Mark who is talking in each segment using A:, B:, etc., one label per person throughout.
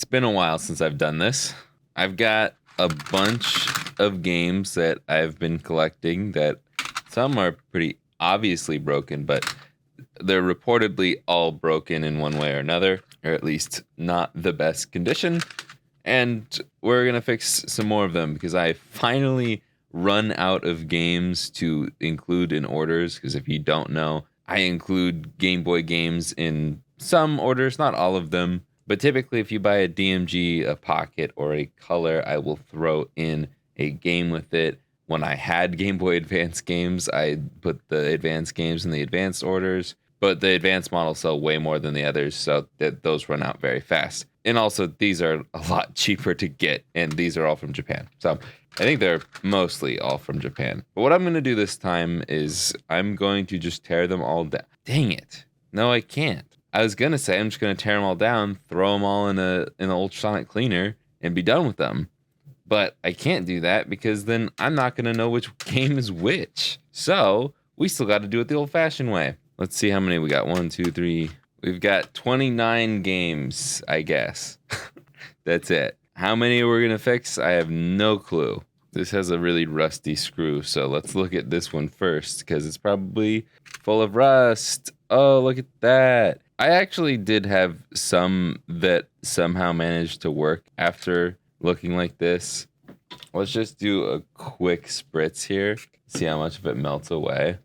A: been a while since I've done this. I've got a bunch of games that I've been collecting that some are pretty obviously broken, but they're reportedly all broken in one way or another, or at least not the best condition. And we're going to fix some more of them because I finally run out of games to include in orders. Because if you don't know, I include Game Boy games in some orders, not all of them. But typically, if you buy a DMG, a Pocket, or a Color, I will throw in a game with it. When I had Game Boy Advance games, I put the advanced games in the advanced orders. But the advanced models sell way more than the others, so those run out very fast. And also, these are a lot cheaper to get, and these are all from Japan. So I think they're mostly all from Japan. But what I'm going to do this time is I'm going to just tear them all down. Dang it. No, I can't. I was going to say I'm just going to tear them all down, throw them all in an ultrasonic cleaner, and be done with them. But I can't do that because then I'm not going to know which game is which. So we still got to do it the old-fashioned way. Let's see how many we got. 1, 2, 3. We've got 29 games, I guess. That's it. How many we're going to fix, I have no clue. This has a really rusty screw, so let's look at this one first because it's probably full of rust. Oh, look at that. I actually did have some that somehow managed to work after looking like this. Let's just do a quick spritz here. See how much of it melts away.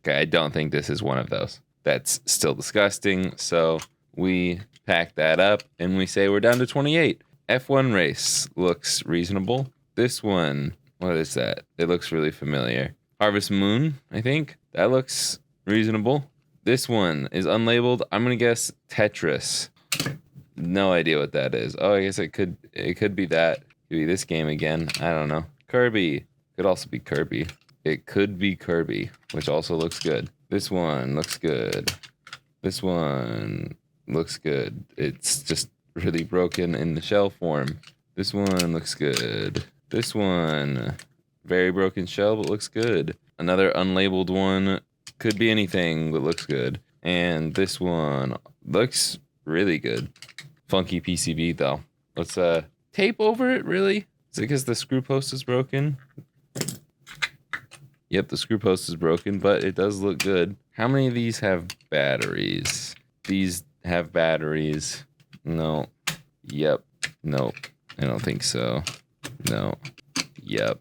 A: Okay, I don't think this is one of those. That's still disgusting. So we pack that up and we say we're down to 28. F1 race looks reasonable. This one, what is that? It looks really familiar. Harvest Moon, I think. That looks reasonable. This one is unlabeled. I'm going to guess Tetris. No idea what that is. Oh, I guess it could be that. It could be this game again. I don't know. Kirby. Could also be Kirby. It could be Kirby, which also looks good. This one looks good. This one looks good. It's just really broken in the shell form. This one looks good. This one, very broken shell, but looks good. Another unlabeled one, could be anything, but looks good. And this one looks really good. Funky PCB, though. Let's tape over it, really? Is it because the screw post is broken? Yep, the screw post is broken, but it does look good. How many of these have batteries? These have batteries. No. Yep. Nope. I don't think so. No. Yep.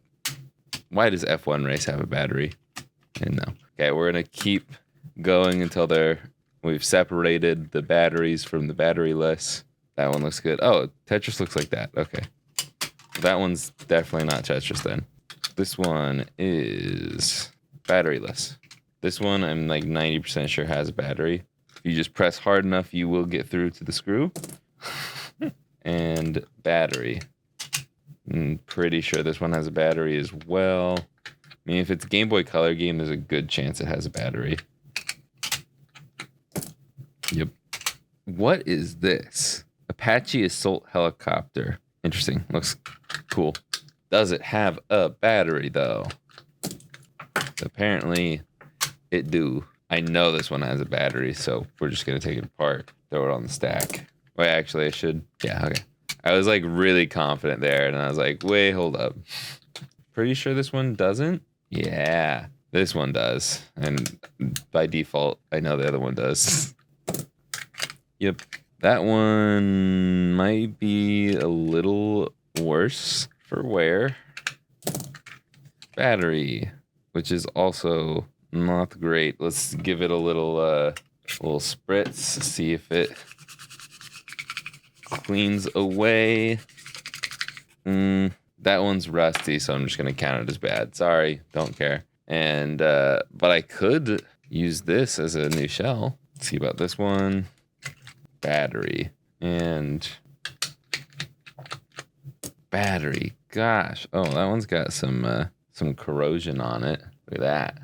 A: Why does F1 race have a battery? And no. Okay, we're gonna keep going until we've separated the batteries from the batteryless. That one looks good. Oh, Tetris looks like that. Okay. That one's definitely not Tetris then. This one is batteryless. This one I'm like 90% sure has a battery. If you just press hard enough, you will get through to the screw. And battery. I'm pretty sure this one has a battery as well. I mean, if it's a Game Boy Color game, there's a good chance it has a battery. Yep. What is this? Apache Assault Helicopter. Interesting. Looks cool. Does it have a battery, though? Apparently, it do. I know this one has a battery, so we're just going to take it apart. Throw it on the stack. Wait, actually, I should. Yeah, okay. I was, like, really confident there, and I was like, wait, hold up. Pretty sure this one doesn't? Yeah, this one does. And by default, I know the other one does. Yep. That one might be a little worse for wear. Battery, which is also not great. Let's give it a little spritz, see if it cleans away. That one's rusty, so I'm just gonna count it as bad. Sorry, don't care. And but I could use this as a new shell. Let's see about this one. Battery and battery. Gosh, oh, that one's got some corrosion on it. Look at that.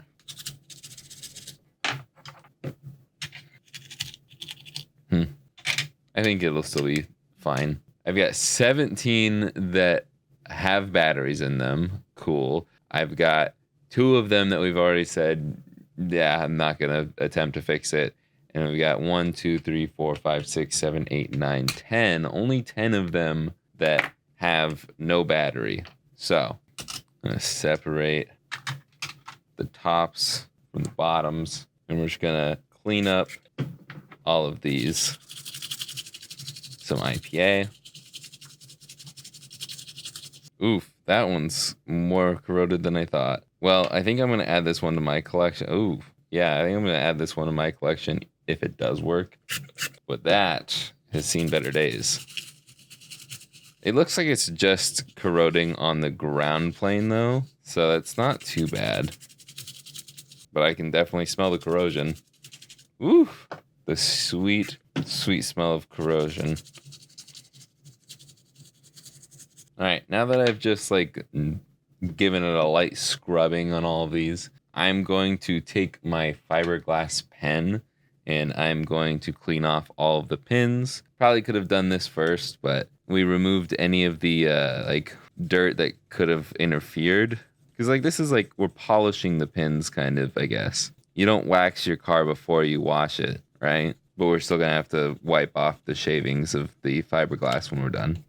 A: I think it'll still be fine. I've got 17 that have batteries in them. Cool. I've got 2 of them that we've already said, yeah, I'm not gonna attempt to fix it. And we got 1, 2, 3, 4, 5, 6, 7, 8, 9, 10. Only 10 of them that have no battery. So I'm gonna separate the tops from the bottoms, and we're just gonna clean up all of these. Some IPA. Oof, that one's more corroded than I thought. Well, I think I'm gonna add this one to my collection. Ooh, yeah, I think I'm gonna add this one to my collection if it does work. But that has seen better days. It looks like it's just corroding on the ground plane though, so it's not too bad. But I can definitely smell the corrosion. Ooh, the sweet, sweet smell of corrosion. All right, now that I've just like given it a light scrubbing on all of these, I'm going to take my fiberglass pen and I'm going to clean off all of the pins. Probably could have done this first, but we removed any of the like dirt that could have interfered. Because like this is like we're polishing the pins kind of, I guess. You don't wax your car before you wash it, right? But we're still gonna have to wipe off the shavings of the fiberglass when we're done.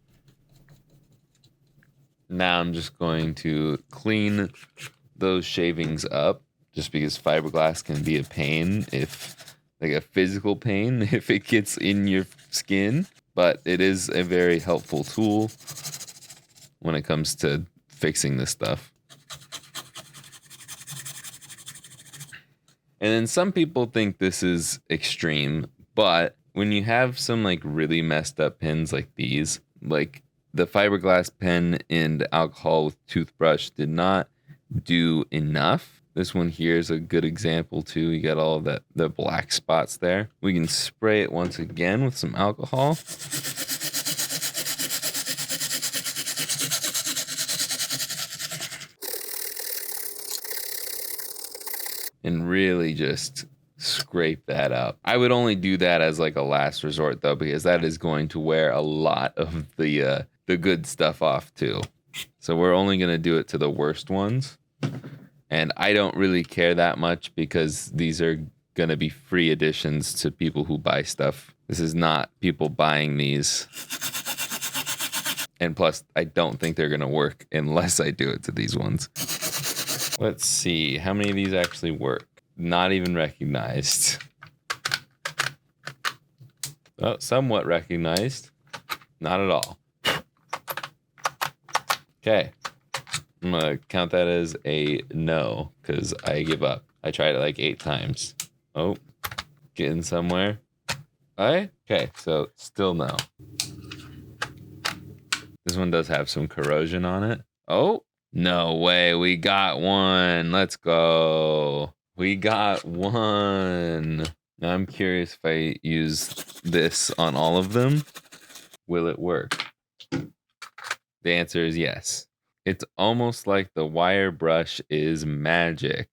A: Now I'm just going to clean those shavings up just because fiberglass can be a pain if like a physical pain if it gets in your skin, but it is a very helpful tool when it comes to fixing this stuff. And then some people think this is extreme, but when you have some like really messed up pins like these, like the fiberglass pen and alcohol with toothbrush did not do enough. This one here is a good example too. You got all of that, the black spots there. We can spray it once again with some alcohol. And really just scrape that up. I would only do that as like a last resort though, because that is going to wear a lot of the good stuff off too. So we're only gonna do it to the worst ones. And I don't really care that much because these are gonna be free additions to people who buy stuff. This is not people buying these. And plus, I don't think they're gonna work unless I do it to these ones. Let's see, how many of these actually work? Not even recognized. Oh, somewhat recognized. Not at all. Okay. I'm gonna count that as a no, because I give up. I tried it like 8 times. Oh, getting somewhere. Alright, okay, so still no. This one does have some corrosion on it. Oh, no way, we got one. Let's go. We got one. Now I'm curious if I use this on all of them, will it work? The answer is yes. It's almost like the wire brush is magic.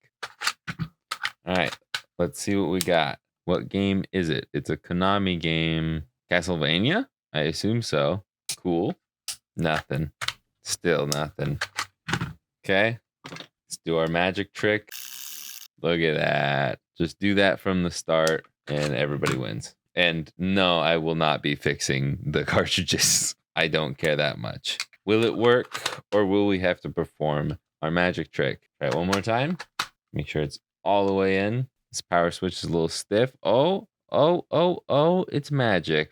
A: All right, let's see what we got. What game is it? It's a Konami game. Castlevania? I assume so. Cool. Nothing. Still nothing. Okay, let's do our magic trick. Look at that. Just do that from the start and everybody wins. And no, I will not be fixing the cartridges. I don't care that much. Will it work or will we have to perform our magic trick? Try it one more time. Make sure it's all the way in. This power switch is a little stiff. Oh, it's magic.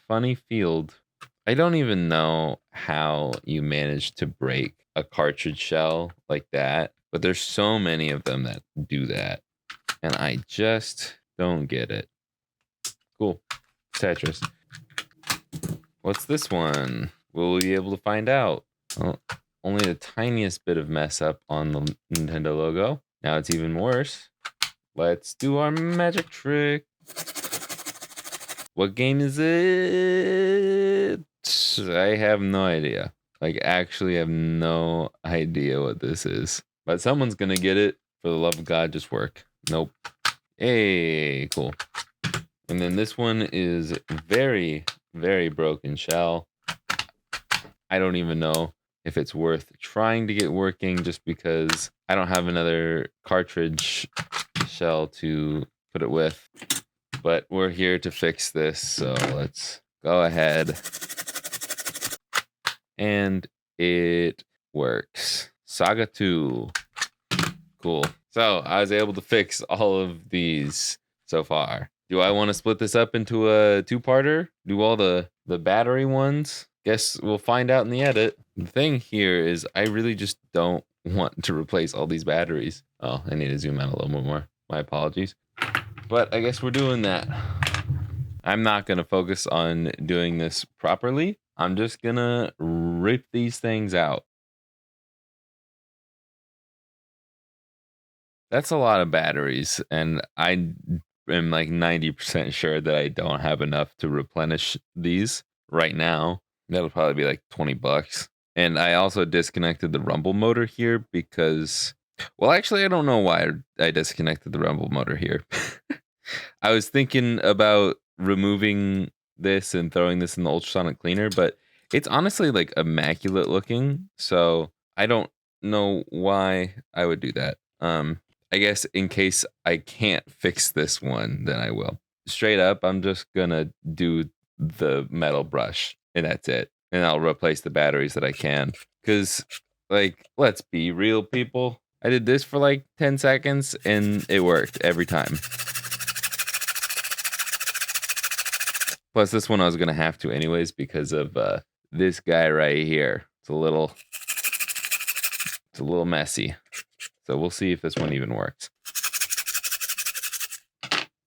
A: Funny field. I don't even know how you manage to break a cartridge shell like that, but there's so many of them that do that. And I just don't get it. Cool. Tetris. What's this one? Will we be able to find out? Well, only the tiniest bit of mess up on the Nintendo logo. Now it's even worse. Let's do our magic trick. What game is it? I have no idea. Like, actually have no idea what this is. But someone's gonna get it. For the love of God, just work. Nope. Hey, cool. And then this one is very, very broken shell. I don't even know if it's worth trying to get working just because I don't have another cartridge shell to put it with. But we're here to fix this, so let's go ahead. And it works. Saga 2. Cool. So I was able to fix all of these so far. Do I want to split this up into a two-parter? Do all the battery ones? Guess we'll find out in the edit. The thing here is I really just don't want to replace all these batteries. Oh, I need to zoom out a little bit more. My apologies. But I guess we're doing that. I'm not going to focus on doing this properly. I'm just going to rip these things out. That's a lot of batteries, and I am like 90% sure that I don't have enough to replenish these right now. That'll probably be like $20. And I also disconnected the rumble motor here because, well, actually, I don't know why I disconnected the rumble motor here. I was thinking about removing this and throwing this in the ultrasonic cleaner, but it's honestly like immaculate looking. So I don't know why I would do that. I guess in case I can't fix this one, then I will. Straight up, I'm just gonna do the metal brush and that's it. And I'll replace the batteries that I can. Cause like, let's be real, people. I did this for like 10 seconds and it worked every time. Plus this one I was gonna have to anyways because of this guy right here. It's a little messy. So we'll see if this one even works.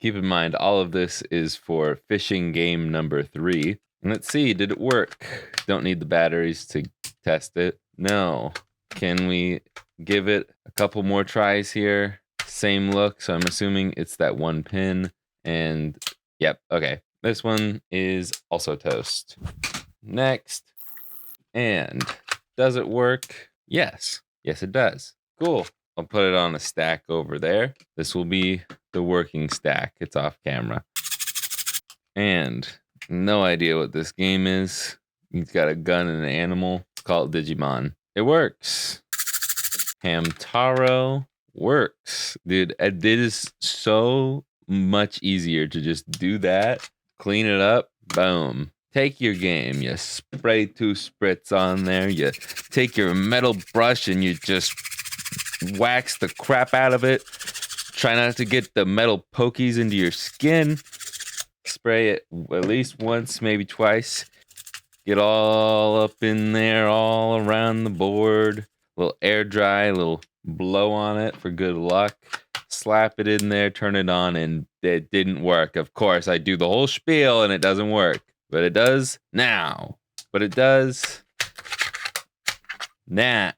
A: Keep in mind, all of this is for fishing game number 3. And let's see, did it work? Don't need the batteries to test it. No. Can we give it a couple more tries here? Same look, so I'm assuming it's that one pin. And yep, okay. This one is also toast. Next. And does it work? Yes. Yes, it does. Cool. I'll put it on a stack over there. This will be the working stack. It's off camera. And no idea what this game is. He's got a gun and an animal. Call it Digimon. It works. Hamtaro works. Dude, it is so much easier to just do that. Clean it up. Boom. Take your game. You spray 2 spritz on there. You take your metal brush and you just wax the crap out of it. Try not to get the metal pokies into your skin. Spray it at least once, maybe twice. Get all up in there, all around the board. A little air dry, a little blow on it for good luck. Slap it in there, turn it on, and it didn't work. Of course, I do the whole spiel and it doesn't work. But it does now. But it does now.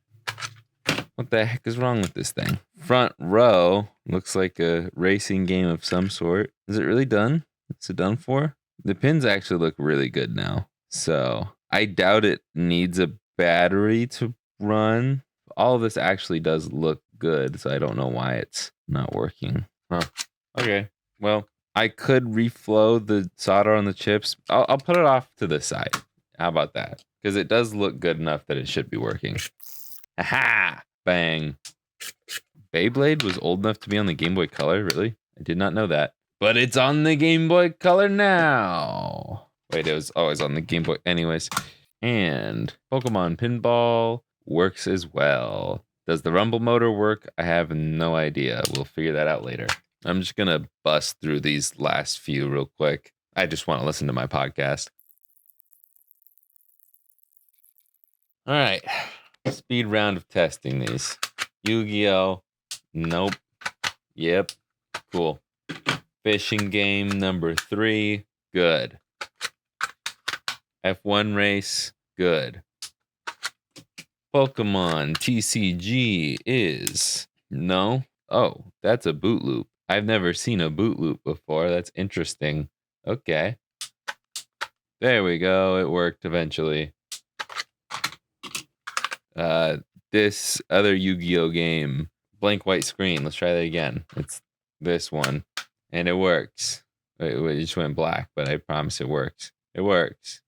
A: What the heck is wrong with this thing? Front row looks like a racing game of some sort. Is it really done? Is it done for? The pins actually look really good now. So I doubt it needs a battery to run. All of this actually does look good. So I don't know why it's not working. Huh. Okay. Well, I could reflow the solder on the chips. I'll put it off to the side. How about that? Because it does look good enough that it should be working. Aha! Bang. Beyblade was old enough to be on the Game Boy Color? Really? I did not know that. But it's on the Game Boy Color now. Wait, it was always on the Game Boy. Anyways. And Pokemon Pinball works as well. Does the rumble motor work? I have no idea. We'll figure that out later. I'm just going to bust through these last few real quick. I just want to listen to my podcast. All right. Speed round of testing these. Yu-Gi-Oh! Nope. Yep. Cool. Fishing game number 3. Good. F1 race. Good. Pokemon TCG is no. Oh, that's a boot loop. I've never seen a boot loop before. That's interesting. Okay. There we go. It worked eventually. This other Yu-Gi-Oh game, blank white screen. Let's try that again. It's this one, and it works. It just went black, but I promise it works. It works.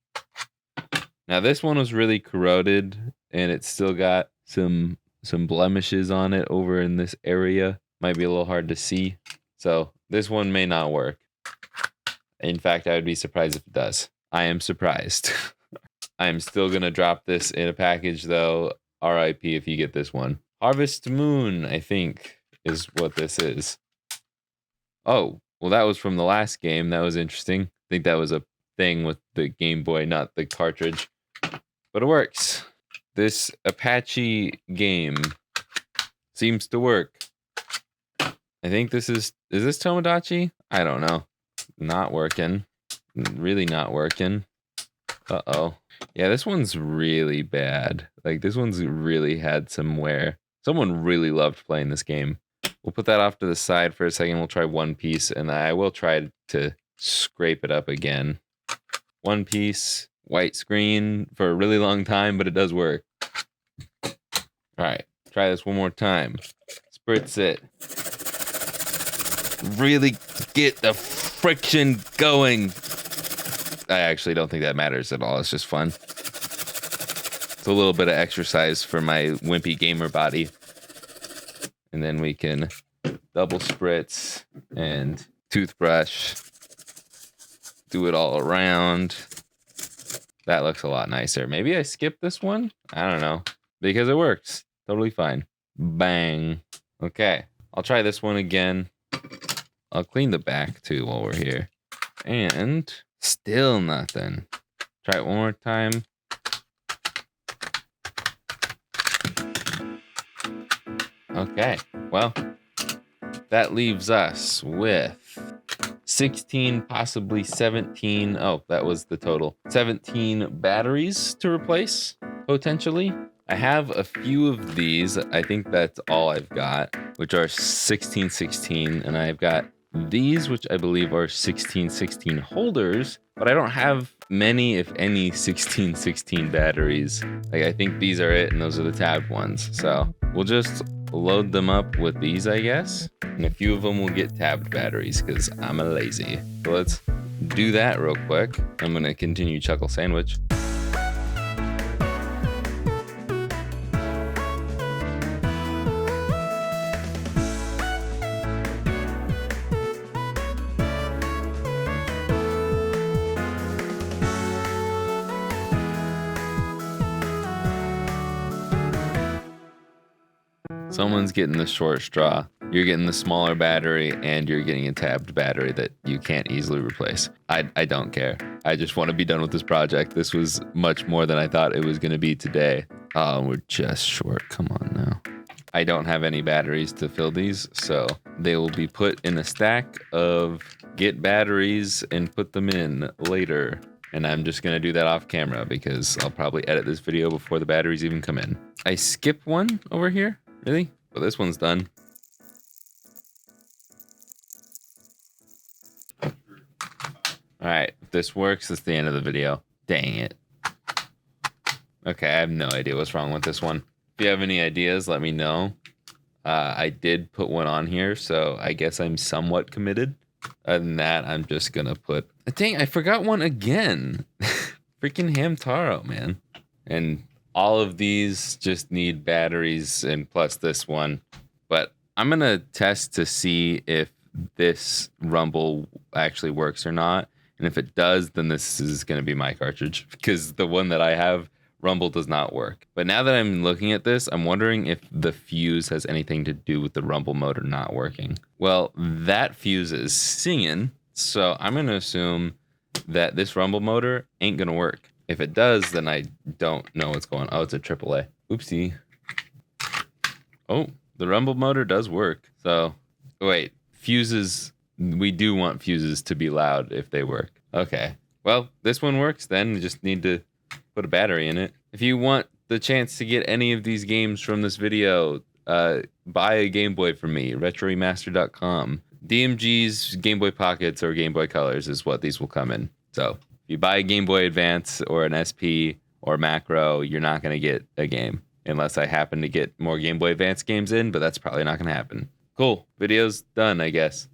A: Now this one was really corroded, and it's still got some blemishes on it over in this area. Might be a little hard to see, so this one may not work. In fact, I would be surprised if it does. I am surprised. I am still going to drop this in a package, though. RIP if you get this one. Harvest Moon, I think, is what this is. Oh, well, that was from the last game. That was interesting. I think that was a thing with the Game Boy, not the cartridge. But it works. This Apache game seems to work. I think this is this Tomodachi? I don't know. Not working. Really not working. Uh-oh. Yeah, this one's really bad. Like, this one's really had some wear. Someone really loved playing this game. We'll put that off to the side for a second. We'll try One Piece, and I will try to scrape it up again. One Piece, white screen for a really long time, but it does work. All right, try this one more time. Spritz it. Really get the friction going. I actually don't think that matters at all. It's just fun. It's a little bit of exercise for my wimpy gamer body. And then we can double spritz and toothbrush. Do it all around. That looks a lot nicer. Maybe I skipped this one? I don't know. Because it works. Totally fine. Bang. Okay. I'll try this one again. I'll clean the back too while we're here. And still nothing. Try it one more time. Okay, well, that leaves us with 16, possibly 17. Oh, that was the total. 17 batteries to replace, potentially. I have a few of these. I think that's all I've got, which are 1616. And I've got these, which I believe are 1616 holders, but I don't have many, if any, 1616 batteries. Like, I think these are it, and those are the tabbed ones. So we'll just load them up with these, I guess. And a few of them will get tabbed batteries because I'm a lazy. So let's do that real quick. I'm going to continue Chuckle Sandwich. Someone's getting the short straw. You're getting the smaller battery, and you're getting a tabbed battery that you can't easily replace. I don't care. I just want to be done with this project. This was much more than I thought it was going to be today. Oh, we're just short. Come on now. I don't have any batteries to fill these, so they will be put in a stack of get batteries and put them in later. And I'm just going to do that off camera because I'll probably edit this video before the batteries even come in. I skip one over here. Really? Well, this one's done. All right, if this works, it's the end of the video. Dang it. Okay, I have no idea what's wrong with this one. If you have any ideas, let me know. I did put one on here, so I guess I'm somewhat committed. Other than that, I'm just gonna put... Dang, I forgot one again. Freaking Hamtaro, man. And all of these just need batteries, and plus this one. But I'm going to test to see if this rumble actually works or not. And if it does, then this is going to be my cartridge. Because the one that I have, rumble does not work. But now that I'm looking at this, I'm wondering if the fuse has anything to do with the rumble motor not working. Well, that fuse is singing. So I'm going to assume that this rumble motor ain't going to work. If it does, then I don't know what's going on. Oh, it's a AAA. Oopsie. Oh, the rumble motor does work. So, wait, fuses, we do want fuses to be loud if they work. Okay. Well, this one works then. You just need to put a battery in it. If you want the chance to get any of these games from this video, buy a Game Boy from me, retroremaster.com. DMG's Game Boy Pockets or Game Boy Colors is what these will come in. So, if you buy a Game Boy Advance or an SP or Macro, you're not going to get a game. Unless I happen to get more Game Boy Advance games in, but that's probably not going to happen. Cool. Video's done, I guess.